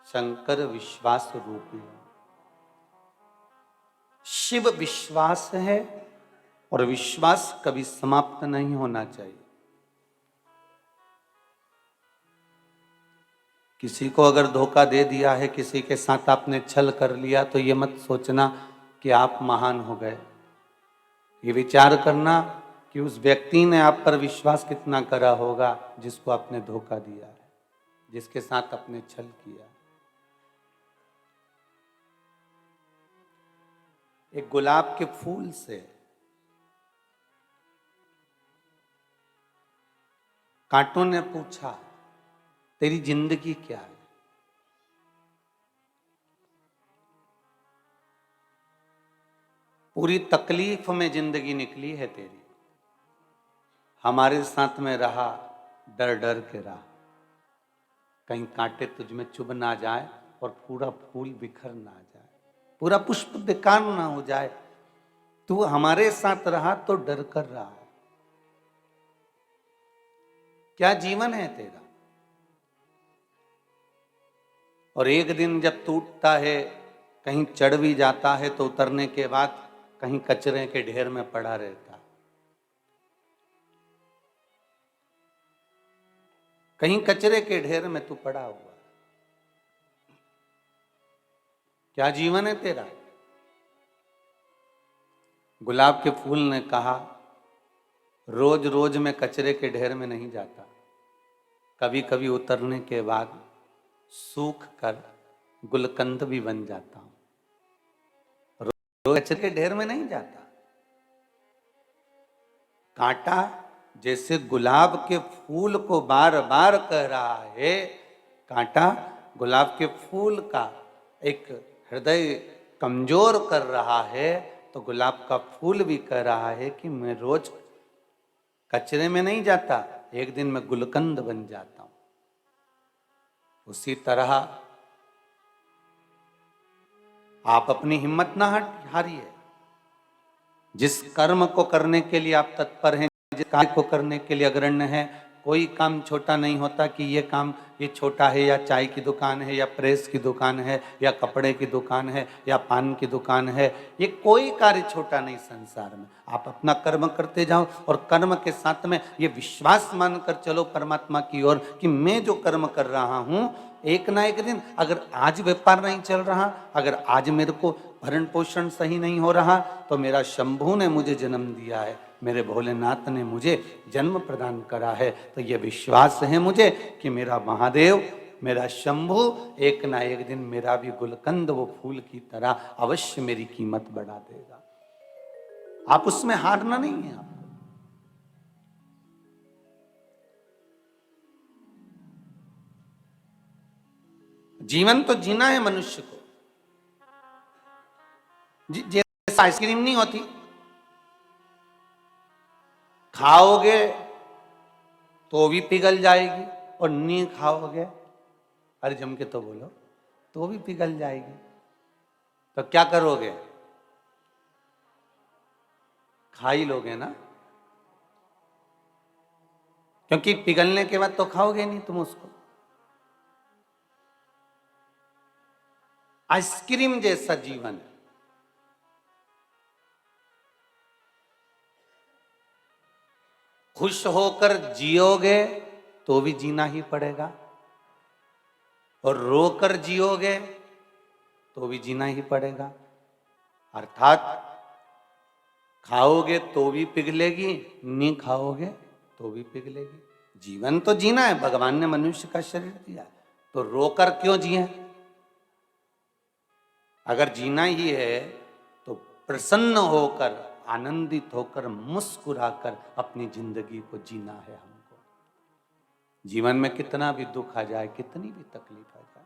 शंकर विश्वास रूपी। शिव विश्वास है और विश्वास कभी समाप्त नहीं होना चाहिए। किसी को अगर धोखा दे दिया है, किसी के साथ आपने छल कर लिया, तो ये मत सोचना कि आप महान हो गए। ये विचार करना कि उस व्यक्ति ने आप पर विश्वास कितना करा होगा जिसको आपने धोखा दिया है, जिसके साथ आपने छल किया। एक गुलाब के फूल से कांटों ने पूछा, तेरी जिंदगी क्या है? पूरी तकलीफ में जिंदगी निकली है तेरी, हमारे साथ में रहा डर डर के रहा, कहीं कांटे तुझ में चुभ ना जाए और पूरा फूल बिखर ना जाए, पूरा पुष्प बेकार ना हो जाए। तू हमारे साथ रहा तो डर कर रहा है। क्या जीवन है तेरा? और एक दिन जब टूटता है, कहीं चढ़ भी जाता है, तो उतरने के बाद कहीं कचरे के ढेर में पड़ा रहता है। कहीं कचरे के ढेर में तू पड़ा हुआ। क्या जीवन है तेरा? गुलाब के फूल ने कहा, रोज रोज मैं कचरे के ढेर में नहीं जाता, कभी कभी उतरने के बाद सूख कर गुलकंद भी बन जाता हूं। रोज कचरे के ढेर में नहीं जाता। कांटा जैसे गुलाब के फूल को बार बार कह रहा है, कांटा गुलाब के फूल का एक हृदय कमजोर कर रहा है, तो गुलाब का फूल भी कह रहा है कि मैं रोज कचरे में नहीं जाता, एक दिन मैं गुलकंद बन जाता हूं। उसी तरह आप अपनी हिम्मत ना हारिए। जिस कर्म को करने के लिए आप तत्पर हैं, जिस कार्य को करने के लिए अग्रण्य है, कोई काम छोटा नहीं होता कि ये काम ये छोटा है, या चाय की दुकान है, या प्रेस की दुकान है, या कपड़े की दुकान है, या पान की दुकान है। ये कोई कार्य छोटा नहीं संसार में। आप अपना कर्म करते जाओ और कर्म के साथ में ये विश्वास मानकर चलो परमात्मा की ओर कि मैं जो कर्म कर रहा हूं, एक ना एक दिन, अगर आज व्यापार नहीं चल रहा, अगर आज मेरे को भरण पोषण सही नहीं हो रहा, तो मेरा शंभू ने मुझे जन्म दिया है, मेरे भोलेनाथ ने मुझे जन्म प्रदान करा है। तो ये विश्वास है मुझे कि मेरा महादेव, मेरा शंभू एक ना एक दिन मेरा भी गुलकंद वो फूल की तरह अवश्य मेरी कीमत बढ़ा देगा। आप उसमें हारना नहीं है। आपको जीवन तो जीना है मनुष्य को। जैसे आइसक्रीम नहीं होती, खाओगे तो भी पिघल जाएगी, और नहीं खाओगे, अरे जम के तो बोलो, तो भी पिघल जाएगी। तो क्या करोगे? खा ही लोगे ना, क्योंकि पिघलने के बाद तो खाओगे नहीं तुम उसको। आइसक्रीम जैसा जीवन है। खुश होकर जियोगे तो भी जीना ही पड़ेगा, और रोकर जियोगे तो भी जीना ही पड़ेगा। अर्थात खाओगे तो भी पिघलेगी, नहीं खाओगे तो भी पिघलेगी। जीवन तो जीना है, भगवान ने मनुष्य का शरीर दिया, तो रोकर क्यों जिए? अगर जीना ही है तो प्रसन्न होकर, आनंदित होकर, मुस्कुराकर अपनी जिंदगी को जीना है हमको। जीवन में कितना भी दुख आ जाए, कितनी भी तकलीफ आ जाए,